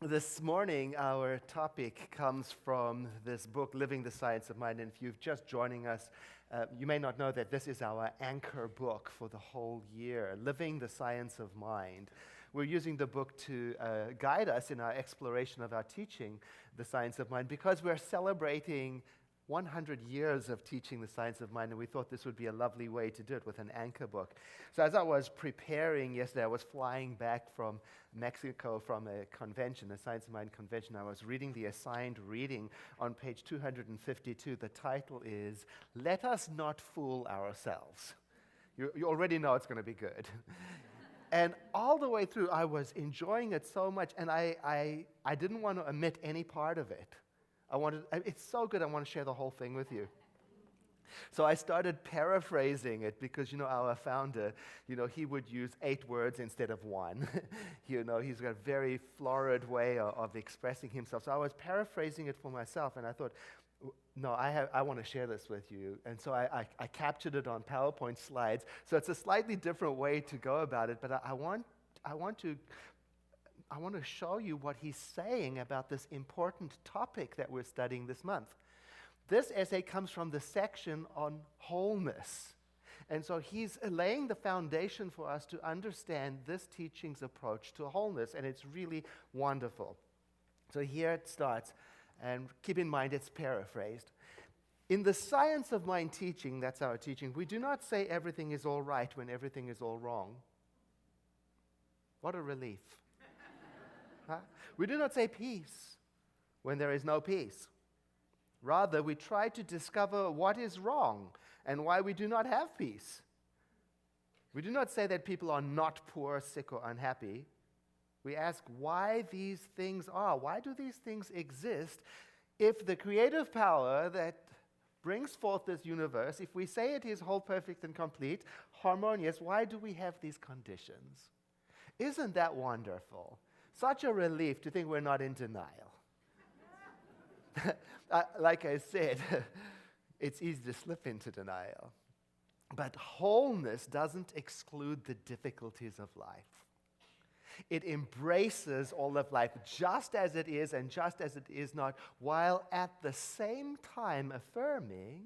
This morning, our topic comes from this book, Living the Science of Mind. And if you've just joining us, you may not know that this is our anchor book for the whole year, Living the Science of Mind. We're using the book to guide us in our exploration of our teaching, the science of mind, because we're celebrating 100 years of teaching the science of mind, and we thought this would be a lovely way to do it with an anchor book. So as I was preparing yesterday, I was flying back from Mexico from a convention, a Science of Mind convention. I was reading the assigned reading on page 252. The title is, Let Us Not Fool Ourselves. You already know it's going to be good. And all the way through, I was enjoying it so much, and I didn't want to omit any part of it. It's so good, I want to share the whole thing with you. So I started paraphrasing it because, our founder, he would use 8 words instead of 1. He's got a very florid way of expressing himself. So I was paraphrasing it for myself, and I thought, no, I want to share this with you. And so I captured it on PowerPoint slides. So it's a slightly different way to go about it, but I want to show you what he's saying about this important topic that we're studying this month. This essay comes from the section on wholeness. And so he's laying the foundation for us to understand this teaching's approach to wholeness, and it's really wonderful. So here it starts, and keep in mind it's paraphrased. In the science of mind teaching, that's our teaching, we do not say everything is all right when everything is all wrong. What a relief. Huh? We do not say peace when there is no peace. Rather, we try to discover what is wrong and why we do not have peace. We do not say that people are not poor, sick, or unhappy. We ask why these things are. Why do these things exist if the creative power that brings forth this universe, if we say it is whole, perfect, and complete, harmonious, why do we have these conditions? Isn't that wonderful? Such a relief to think we're not in denial. Like I said, it's easy to slip into denial. But wholeness doesn't exclude the difficulties of life. It embraces all of life just as it is and just as it is not, while at the same time affirming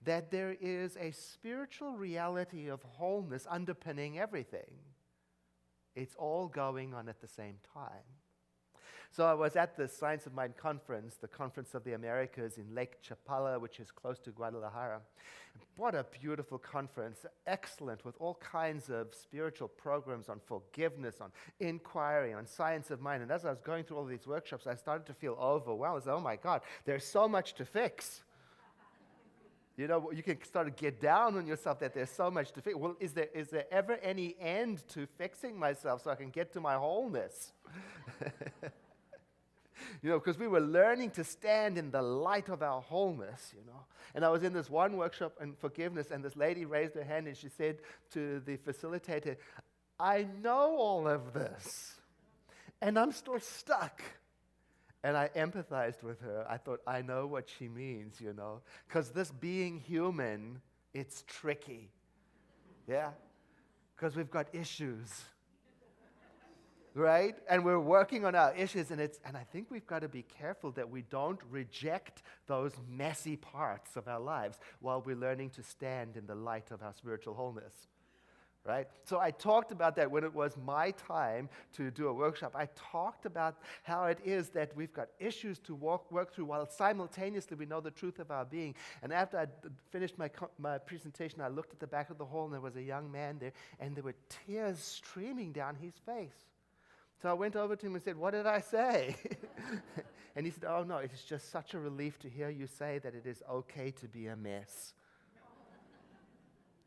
that there is a spiritual reality of wholeness underpinning everything. It's all going on at the same time. So I was at the Science of Mind conference, the Conference of the Americas in Lake Chapala, which is close to Guadalajara. What a beautiful conference, excellent, with all kinds of spiritual programs on forgiveness, on inquiry, on science of mind. And as I was going through all these workshops, I started to feel overwhelmed. I said, oh my God, there's so much to fix. You can start to get down on yourself that there's so much to fix. Well, is there ever any end to fixing myself so I can get to my wholeness? Because we were learning to stand in the light of our wholeness, And I was in this one workshop on forgiveness, and this lady raised her hand and she said to the facilitator, I know all of this, and I'm still stuck. And I empathized with her. I thought, I know what she means, Because this being human, it's tricky. Yeah? Because we've got issues. Right? And we're working on our issues, and I think we've got to be careful that we don't reject those messy parts of our lives while we're learning to stand in the light of our spiritual wholeness. Right? So I talked about that when it was my time to do a workshop. I talked about how it is that we've got issues to work through while simultaneously we know the truth of our being. And after I finished my presentation, I looked at the back of the hall, and there was a young man there, and there were tears streaming down his face. So I went over to him and said, what did I say? And he said, oh no, it is just such a relief to hear you say that it is okay to be a mess.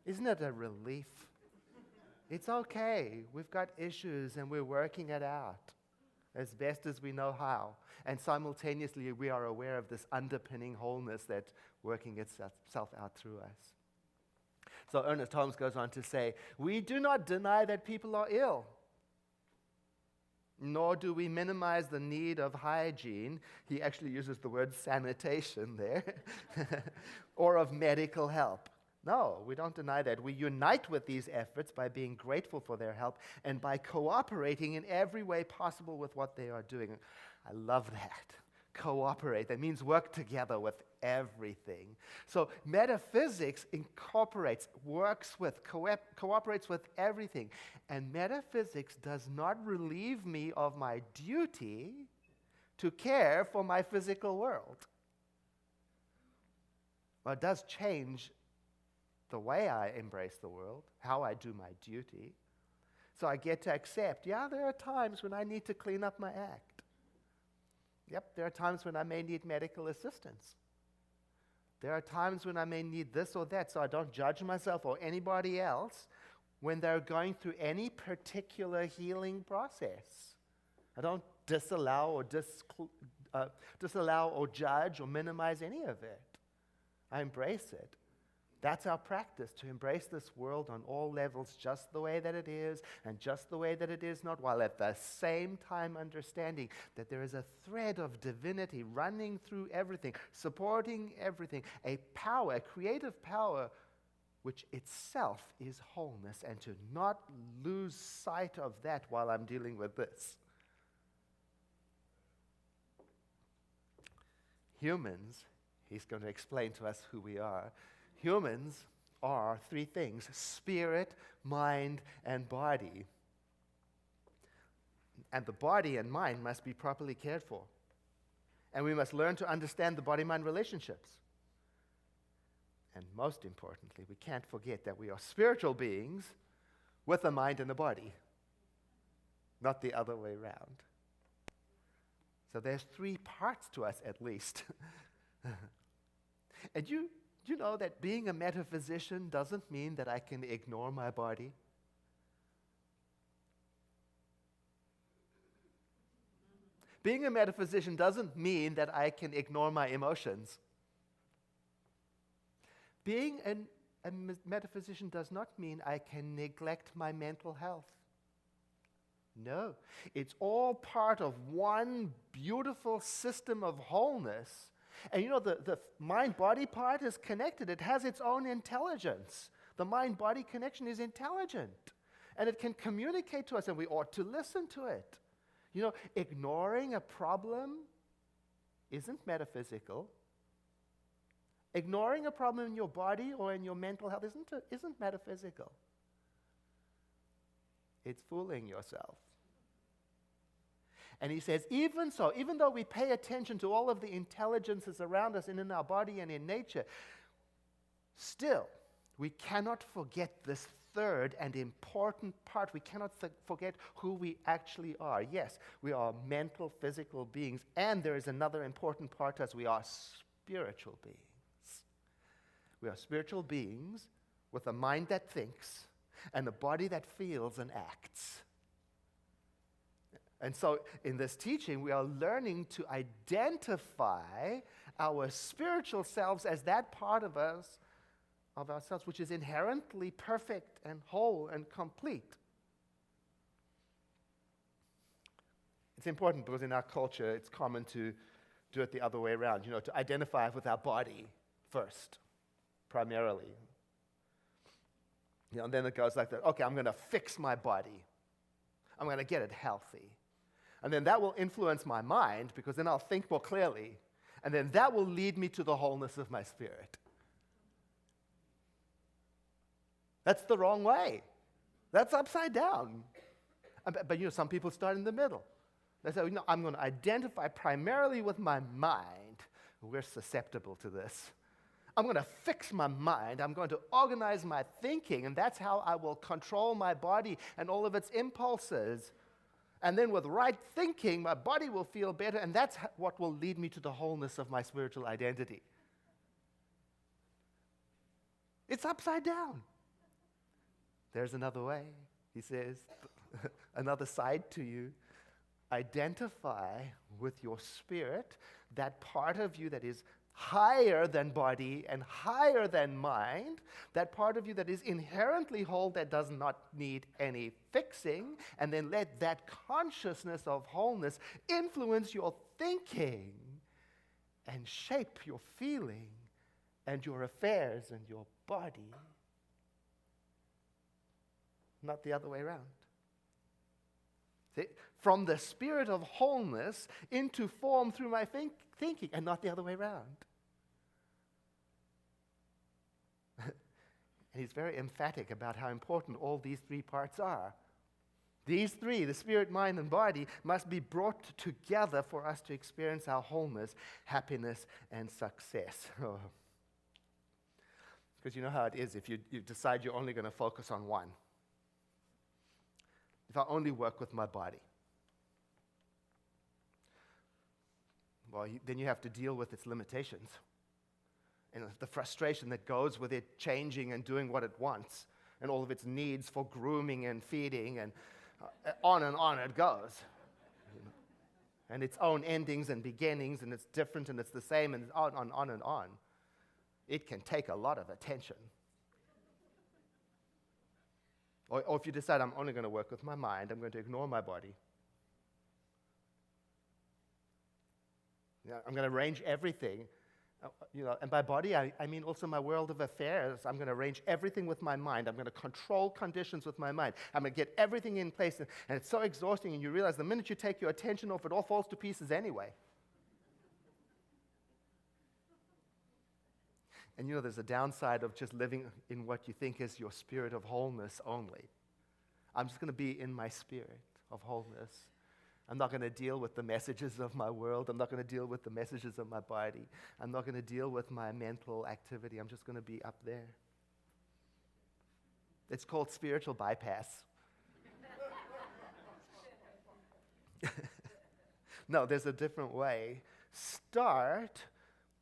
Isn't it a relief? It's okay. We've got issues and we're working it out as best as we know how. And simultaneously, we are aware of this underpinning wholeness that's working itself out through us. So Ernest Holmes goes on to say, we do not deny that people are ill, nor do we minimize the need of hygiene. He actually uses the word sanitation there, or of medical help. No, we don't deny that. We unite with these efforts by being grateful for their help and by cooperating in every way possible with what they are doing. I love that. Cooperate. That means work together with everything. So metaphysics incorporates, works with, cooperates with everything. And metaphysics does not relieve me of my duty to care for my physical world. Well, it does change the way I embrace the world, how I do my duty. So I get to accept, there are times when I need to clean up my act. Yep, there are times when I may need medical assistance. There are times when I may need this or that, so I don't judge myself or anybody else when they're going through any particular healing process. I don't disallow or judge or minimize any of it. I embrace it. That's our practice, to embrace this world on all levels just the way that it is and just the way that it is not, while at the same time understanding that there is a thread of divinity running through everything, supporting everything, a power, a creative power, which itself is wholeness, and to not lose sight of that while I'm dealing with this. Humans, he's going to explain to us who we are. Humans are three things: spirit, mind, and body. And the body and mind must be properly cared for. And we must learn to understand the body-mind relationships. And most importantly, we can't forget that we are spiritual beings with a mind and a body, not the other way around. So there's three parts to us at least. And you know that being a metaphysician doesn't mean that I can ignore my body? Being a metaphysician doesn't mean that I can ignore my emotions. Being a metaphysician does not mean I can neglect my mental health. No, it's all part of one beautiful system of wholeness. And you know, the mind-body part is connected. It has its own intelligence. The mind-body connection is intelligent. And it can communicate to us, and we ought to listen to it. You know, ignoring a problem isn't metaphysical. Ignoring a problem in your body or in your mental health isn't metaphysical. It's fooling yourself. And he says, even so, even though we pay attention to all of the intelligences around us and in our body and in nature, still, we cannot forget this third and important part. We cannot forget who we actually are. Yes, we are mental, physical beings, and there is another important part to us. We are spiritual beings. We are spiritual beings with a mind that thinks and a body that feels and acts. And so in this teaching, we are learning to identify our spiritual selves as that part of us, of ourselves, which is inherently perfect and whole and complete. It's important because in our culture, it's common to do it the other way around, you know, to identify with our body first, primarily. You know, and then it goes like that. Okay, I'm going to fix my body. I'm going to get it healthy. And then that will influence my mind, because then I'll think more clearly. And then that will lead me to the wholeness of my spirit. That's the wrong way. That's upside down. But you know, some people start in the middle. They say, I'm going to identify primarily with my mind. We're susceptible to this. I'm going to fix my mind. I'm going to organize my thinking, and that's how I will control my body and all of its impulses. And then with right thinking, my body will feel better, and that's what will lead me to the wholeness of my spiritual identity. It's upside down. There's another way, he says, another side to you. Identify with your spirit, that part of you that is higher than body and higher than mind, that part of you that is inherently whole, that does not need any fixing, and then let that consciousness of wholeness influence your thinking and shape your feeling and your affairs and your body, not the other way around. See? From the spirit of wholeness into form through my thinking, and not the other way around. And he's very emphatic about how important all these three parts are. These three, the spirit, mind, and body, must be brought together for us to experience our wholeness, happiness, and success. Because you know how it is if you decide you're only going to focus on one. If I only work with my body, well, then you have to deal with its limitations and the frustration that goes with it changing and doing what it wants and all of its needs for grooming and feeding and on it goes. And its own endings and beginnings, and it's different and it's the same, and on and on. It can take a lot of attention. Or if you decide I'm only going to work with my mind, I'm going to ignore my body. I'm going to arrange everything. And by body, I mean also my world of affairs. I'm going to arrange everything with my mind. I'm going to control conditions with my mind. I'm going to get everything in place. And it's so exhausting, and you realize the minute you take your attention off, it all falls to pieces anyway. And there's a downside of just living in what you think is your spirit of wholeness only. I'm just going to be in my spirit of wholeness. I'm not going to deal with the messages of my world. I'm not going to deal with the messages of my body. I'm not going to deal with my mental activity. I'm just going to be up there. It's called spiritual bypass. No, there's a different way. Start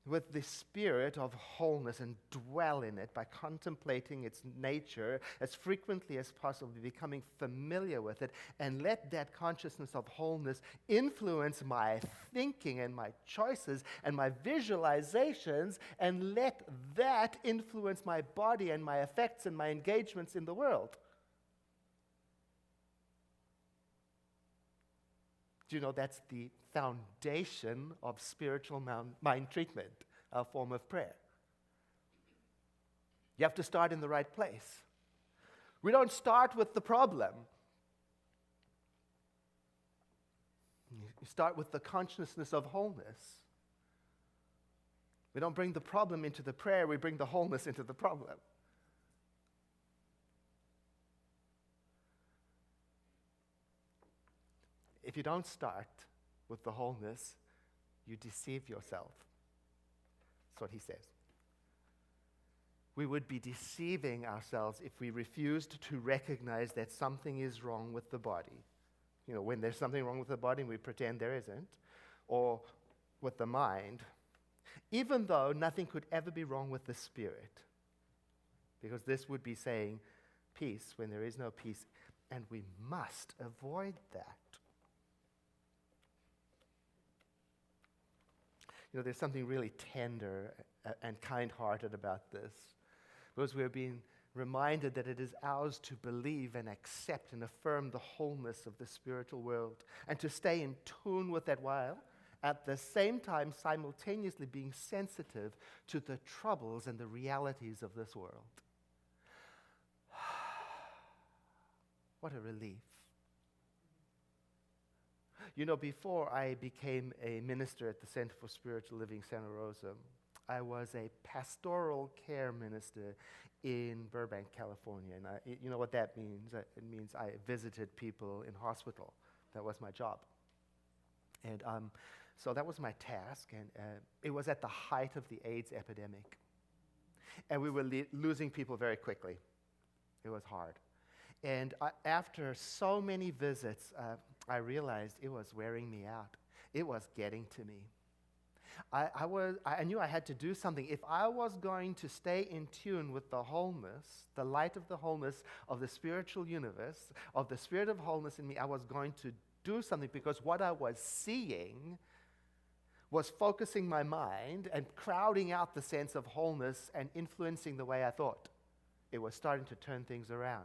with the spirit of wholeness and dwell in it by contemplating its nature as frequently as possible, becoming familiar with it, and let that consciousness of wholeness influence my thinking and my choices and my visualizations, and let that influence my body and my effects and my engagements in the world. Do you know that's the foundation of spiritual mind treatment, a form of prayer? You have to start in the right place. We don't start with the problem. You start with the consciousness of wholeness. We don't bring the problem into the prayer, we bring the wholeness into the problem. If you don't start with the wholeness, you deceive yourself. That's what he says. We would be deceiving ourselves if we refused to recognize that something is wrong with the body. When there's something wrong with the body, we pretend there isn't. Or with the mind. Even though nothing could ever be wrong with the spirit. Because this would be saying peace when there is no peace. And we must avoid that. There's something really tender and kind-hearted about this, because we're being reminded that it is ours to believe and accept and affirm the wholeness of the spiritual world, and to stay in tune with that while at the same time simultaneously being sensitive to the troubles and the realities of this world. What a relief. Before I became a minister at the Center for Spiritual Living, Santa Rosa, I was a pastoral care minister in Burbank, California. And you know what that means? It means I visited people in hospital. That was my job. And so that was my task. And it was at the height of the AIDS epidemic. And we were losing people very quickly. It was hard. And after so many visits, I realized it was wearing me out. It was getting to me. I knew I had to do something. If I was going to stay in tune with the wholeness, the light of the wholeness of the spiritual universe, of the spirit of wholeness in me, I was going to do something, because what I was seeing was focusing my mind and crowding out the sense of wholeness and influencing the way I thought. It was starting to turn things around.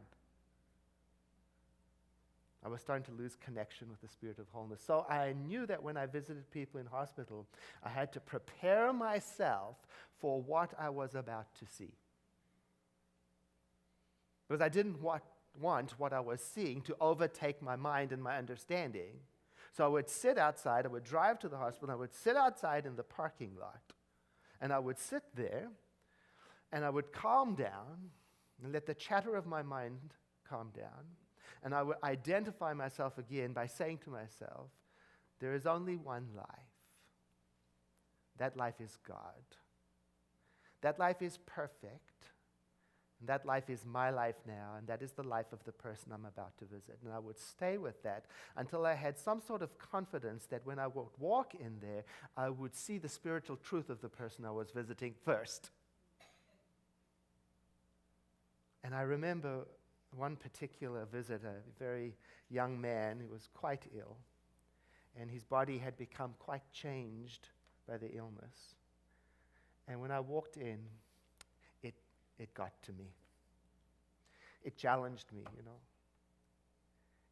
I was starting to lose connection with the spirit of wholeness. So I knew that when I visited people in hospital, I had to prepare myself for what I was about to see. Because I didn't want what I was seeing to overtake my mind and my understanding. So I would sit outside, I would drive to the hospital, I would sit outside in the parking lot, and I would sit there, and I would calm down, and let the chatter of my mind calm down, and I would identify myself again by saying to myself, there is only one life. That life is God. That life is perfect. And that life is my life now, and that is the life of the person I'm about to visit. And I would stay with that until I had some sort of confidence that when I would walk in there, I would see the spiritual truth of the person I was visiting first. And I remember one particular visitor, a very young man who was quite ill, and his body had become quite changed by the illness. And when I walked in, it got to me. It challenged me,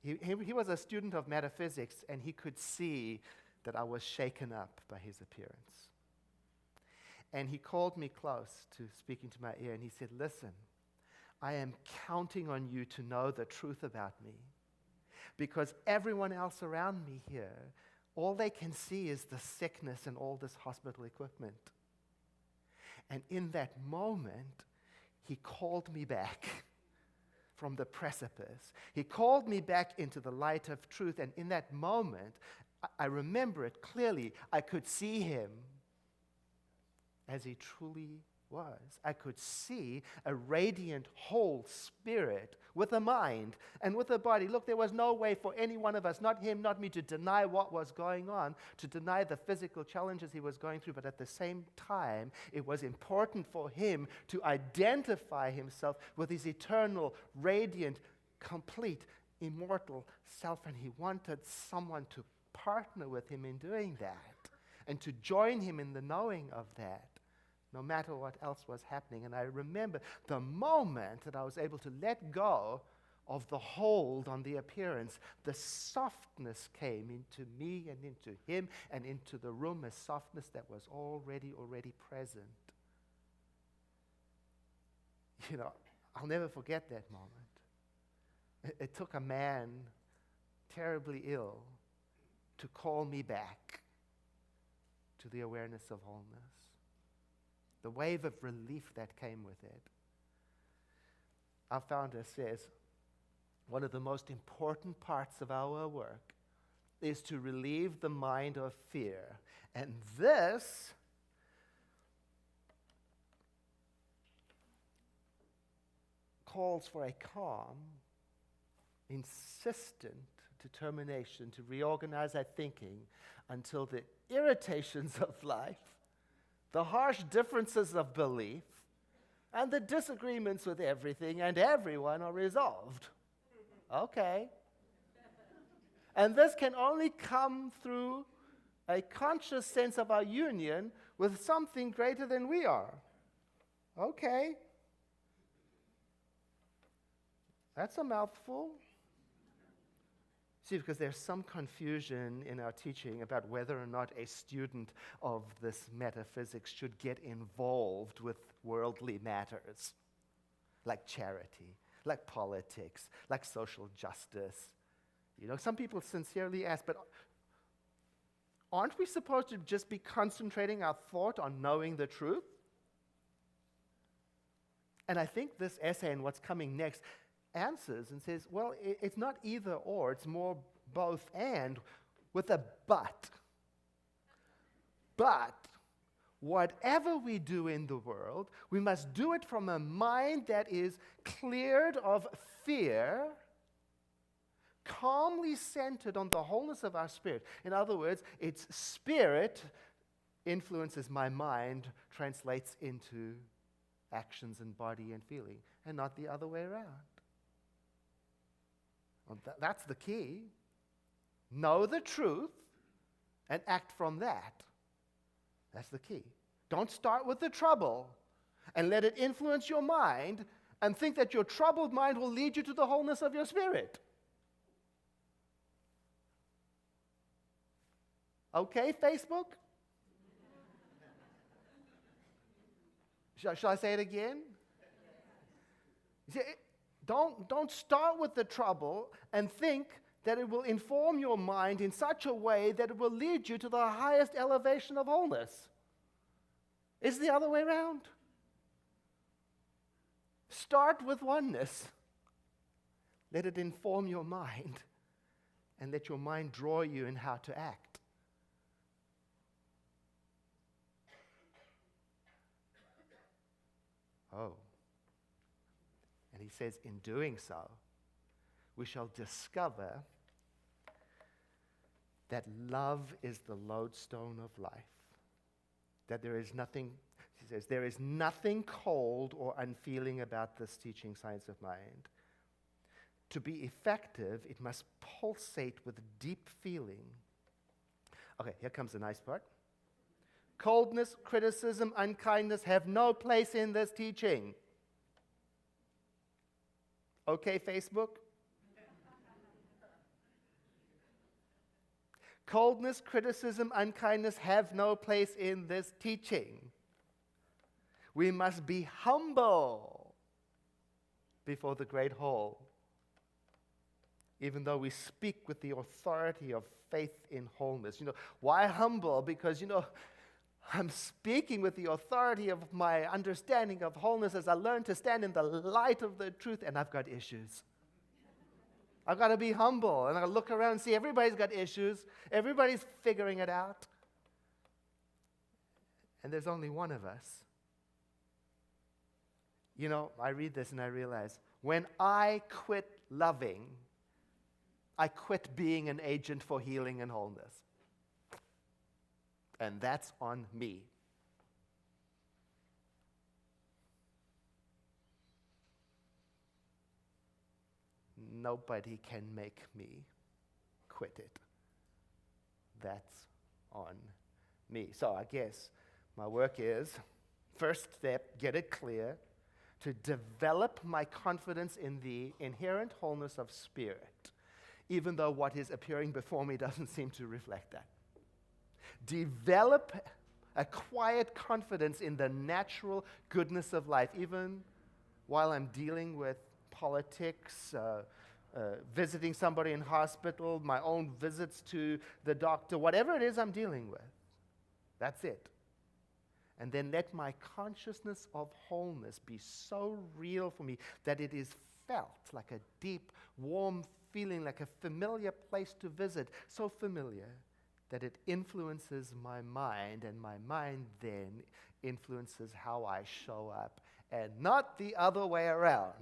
He was a student of metaphysics, and he could see that I was shaken up by his appearance. And he called me close to speaking to my ear, and he said, listen, I am counting on you to know the truth about me, because everyone else around me here, all they can see is the sickness and all this hospital equipment. And in that moment, he called me back from the precipice. He called me back into the light of truth. And in that moment, I remember it clearly. I could see him as he truly was. I could see a radiant whole spirit with a mind and with a body. Look, there was no way for any one of us, not him, not me, to deny what was going on, to deny the physical challenges he was going through. But at the same time, it was important for him to identify himself with his eternal, radiant, complete, immortal self. And he wanted someone to partner with him in doing that and to join him in the knowing of that, no matter what else was happening. And I remember the moment that I was able to let go of the hold on the appearance, the softness came into me and into him and into the room, a softness that was already present. I'll never forget that moment. It took a man terribly ill to call me back to the awareness of wholeness. The wave of relief that came with it. Our founder says, one of the most important parts of our work is to relieve the mind of fear. And this calls for a calm, insistent determination to reorganize our thinking until the irritations of life, the harsh differences of belief, and the disagreements with everything and everyone are resolved. Okay. And this can only come through a conscious sense of our union with something greater than we are. Okay. That's a mouthful. See, because there's some confusion in our teaching about whether or not a student of this metaphysics should get involved with worldly matters, like charity, like politics, like social justice. Some people sincerely ask, but aren't we supposed to just be concentrating our thought on knowing the truth? And I think this essay and what's coming next answers and says, well, it's not either or, it's more both and, with a but. But whatever we do in the world, we must do it from a mind that is cleared of fear, calmly centered on the wholeness of our spirit. In other words, its spirit influences my mind, translates into actions and body and feeling, and not the other way around. Well, that's the key. Know the truth and act from that. That's the key. Don't start with the trouble and let it influence your mind and think that your troubled mind will lead you to the wholeness of your spirit. Okay, Facebook? Shall I say it again? You see, don't start with the trouble and think that it will inform your mind in such a way that it will lead you to the highest elevation of wholeness. It's the other way around. Start with oneness. Let it inform your mind, and let your mind draw you in how to act. Oh. And he says, in doing so, we shall discover that love is the lodestone of life. That there is nothing, he says, there is nothing cold or unfeeling about this teaching, Science of Mind. To be effective, it must pulsate with deep feeling. Okay, here comes the nice part. Coldness, criticism, unkindness have no place in this teaching. Okay, Facebook? Coldness, criticism, unkindness have no place in this teaching. We must be humble before the great hall, even though we speak with the authority of faith in wholeness. Why humble? Because, I'm speaking with the authority of my understanding of wholeness as I learn to stand in the light of the truth, and I've got issues. I've got to be humble, and I look around and see everybody's got issues. Everybody's figuring it out. And there's only one of us. I read this and I realize, when I quit loving, I quit being an agent for healing and wholeness. And that's on me. Nobody can make me quit it. That's on me. So I guess my work is, first step, get it clear, to develop my confidence in the inherent wholeness of spirit, even though what is appearing before me doesn't seem to reflect that. Develop a quiet confidence in the natural goodness of life, even while I'm dealing with politics, visiting somebody in hospital, my own visits to the doctor, whatever it is I'm dealing with. That's it. And then let my consciousness of wholeness be so real for me that it is felt like a deep, warm feeling, like a familiar place to visit, so familiar that it influences my mind, and my mind then influences how I show up, and not the other way around.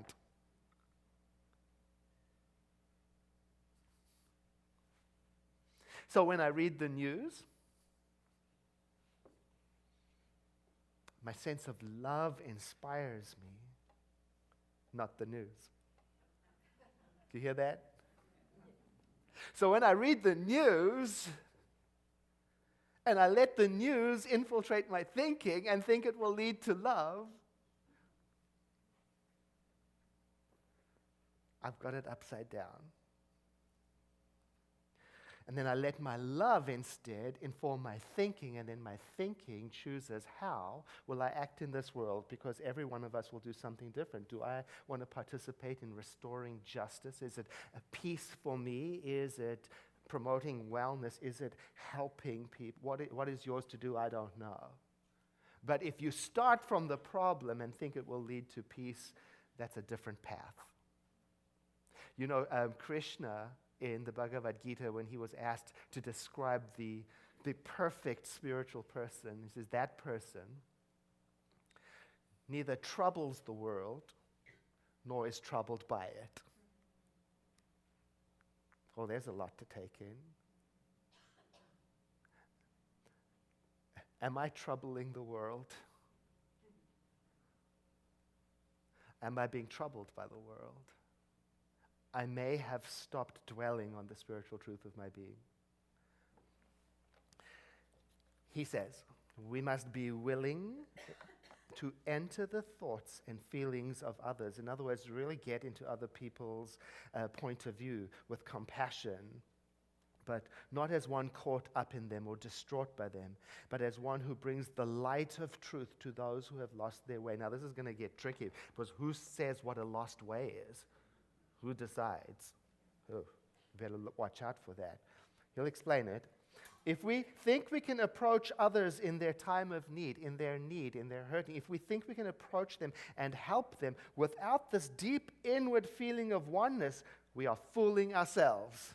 So when I read the news, my sense of love inspires me, not the news. Do you hear that? So when I read the news, and I let the news infiltrate my thinking and think it will lead to love, I've got it upside down. And then I let my love instead inform my thinking, and then my thinking chooses how will I act in this world, because every one of us will do something different. Do I want to participate in restoring justice? Is it a peace for me? Is it promoting wellness? Is it helping people? What is yours to do? I don't know. But if you start from the problem and think it will lead to peace, that's a different path. Krishna, in the Bhagavad Gita, when he was asked to describe the perfect spiritual person, he says, that person neither troubles the world nor is troubled by it. Oh, there's a lot to take in. Am I troubling the world? Am I being troubled by the world? I may have stopped dwelling on the spiritual truth of my being. He says, we must be willing to enter the thoughts and feelings of others. In other words, really get into other people's point of view with compassion, but not as one caught up in them or distraught by them, but as one who brings the light of truth to those who have lost their way. Now, this is going to get tricky, because who says what a lost way is? Who decides? Oh, better watch out for that. He'll explain it. If we think we can approach others in their time of need, in their hurting, if we think we can approach them and help them without this deep inward feeling of oneness, we are fooling ourselves.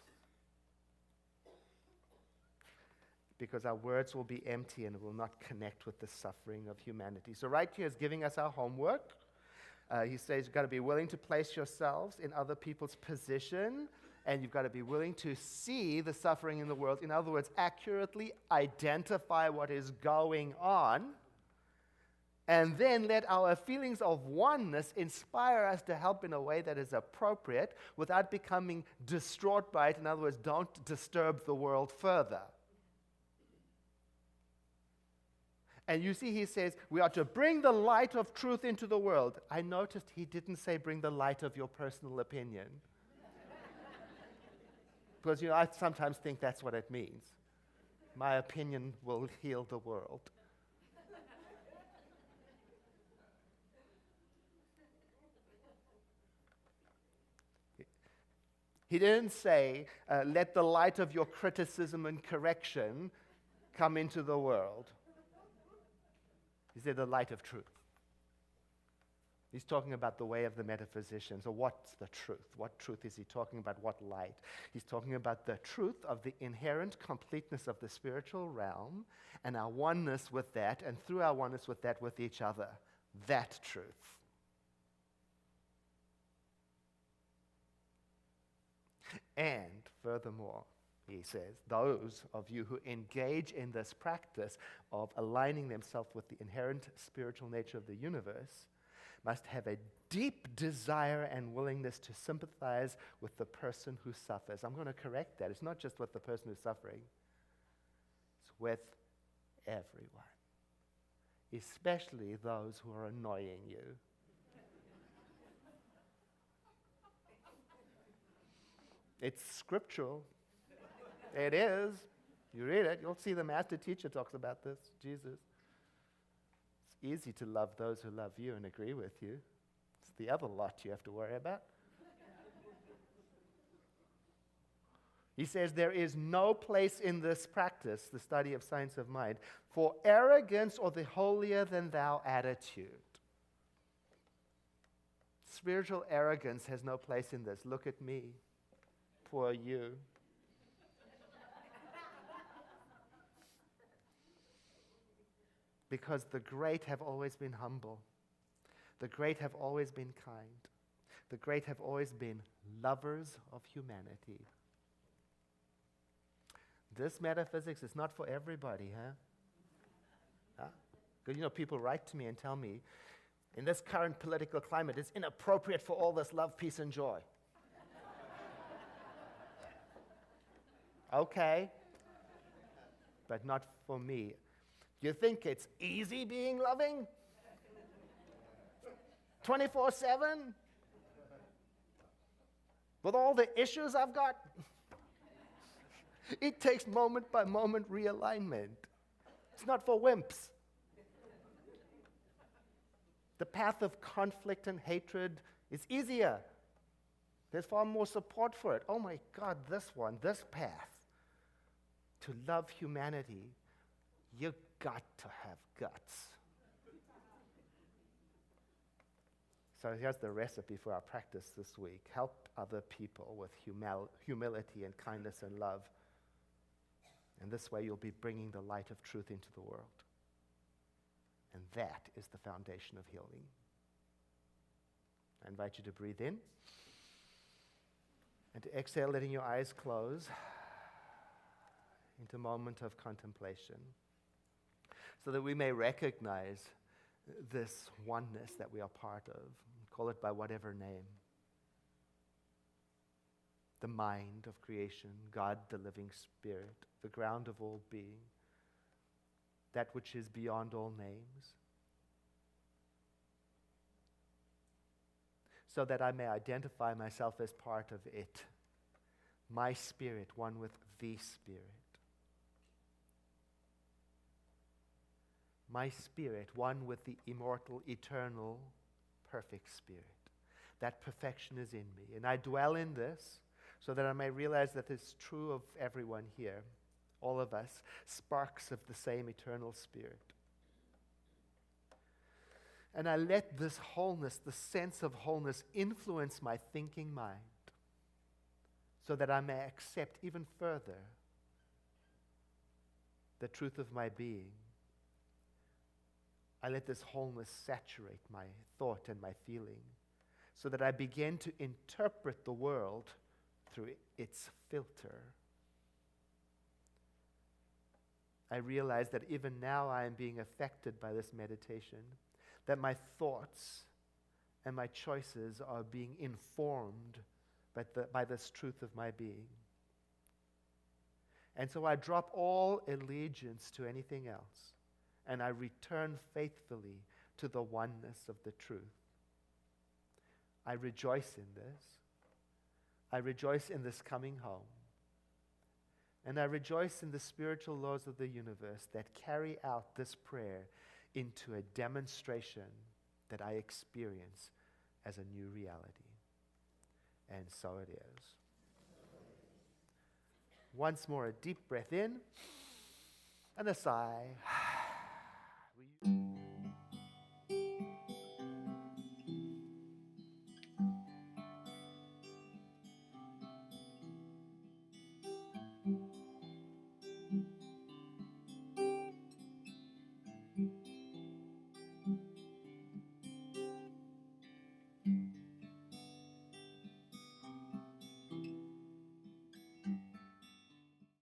Because our words will be empty and will not connect with the suffering of humanity. So right here is giving us our homework. He says you've got to be willing to place yourselves in other people's position, and you've got to be willing to see the suffering in the world. In other words, accurately identify what is going on, and then let our feelings of oneness inspire us to help in a way that is appropriate without becoming distraught by it. In other words, don't disturb the world further. And you see, he says, we are to bring the light of truth into the world. I noticed he didn't say bring the light of your personal opinion. Because, I sometimes think that's what it means. My opinion will heal the world. He didn't say, let the light of your criticism and correction come into the world. He said the light of truth. He's talking about the way of the metaphysicians. So what's the truth? What truth is he talking about? What light? He's talking about the truth of the inherent completeness of the spiritual realm and our oneness with that, and through our oneness with that, with each other. That truth. And furthermore, he says, those of you who engage in this practice of aligning themselves with the inherent spiritual nature of the universe must have a deep desire and willingness to sympathize with the person who suffers. I'm going to correct that. It's not just with the person who's suffering. It's with everyone, especially those who are annoying you. It's scriptural. It is. You read it, you'll see the master teacher talks about this, Jesus. It's easy to love those who love you and agree with you. It's the other lot you have to worry about. He says there is no place in this practice, the study of science of mind, for arrogance or the holier-than-thou attitude. Spiritual arrogance has no place in this. Look at me. Poor you. Because the great have always been humble. The great have always been kind. The great have always been lovers of humanity. This metaphysics is not for everybody, huh? Because, people write to me and tell me, in this current political climate, it's inappropriate for all this love, peace, and joy. Okay, but not for me. You think it's easy being loving? 24/7? With all the issues I've got? It takes moment by moment realignment. It's not for wimps. The path of conflict and hatred is easier. There's far more support for it. Oh my God, this path to love humanity, you got to have guts. So here's the recipe for our practice this week. Help other people with humility and kindness and love. And this way you'll be bringing the light of truth into the world. And that is the foundation of healing. I invite you to breathe in and to exhale, letting your eyes close into a moment of contemplation, so that we may recognize this oneness that we are part of. Call it by whatever name. The mind of creation, God the living Spirit, the ground of all being, that which is beyond all names, so that I may identify myself as part of it, my spirit one with the Spirit. My spirit one with the immortal, eternal, perfect Spirit. That perfection is in me. And I dwell in this so that I may realize that it's true of everyone here, all of us, sparks of the same eternal Spirit. And I let this wholeness, the sense of wholeness, influence my thinking mind so that I may accept even further the truth of my being. I let this wholeness saturate my thought and my feeling so that I begin to interpret the world through its filter. I realize that even now I am being affected by this meditation, that my thoughts and my choices are being informed by this truth of my being. And so I drop all allegiance to anything else, and I return faithfully to the oneness of the truth. I rejoice in this. I rejoice in this coming home. And I rejoice in the spiritual laws of the universe that carry out this prayer into a demonstration that I experience as a new reality. And so it is. Once more, a deep breath in and a sigh.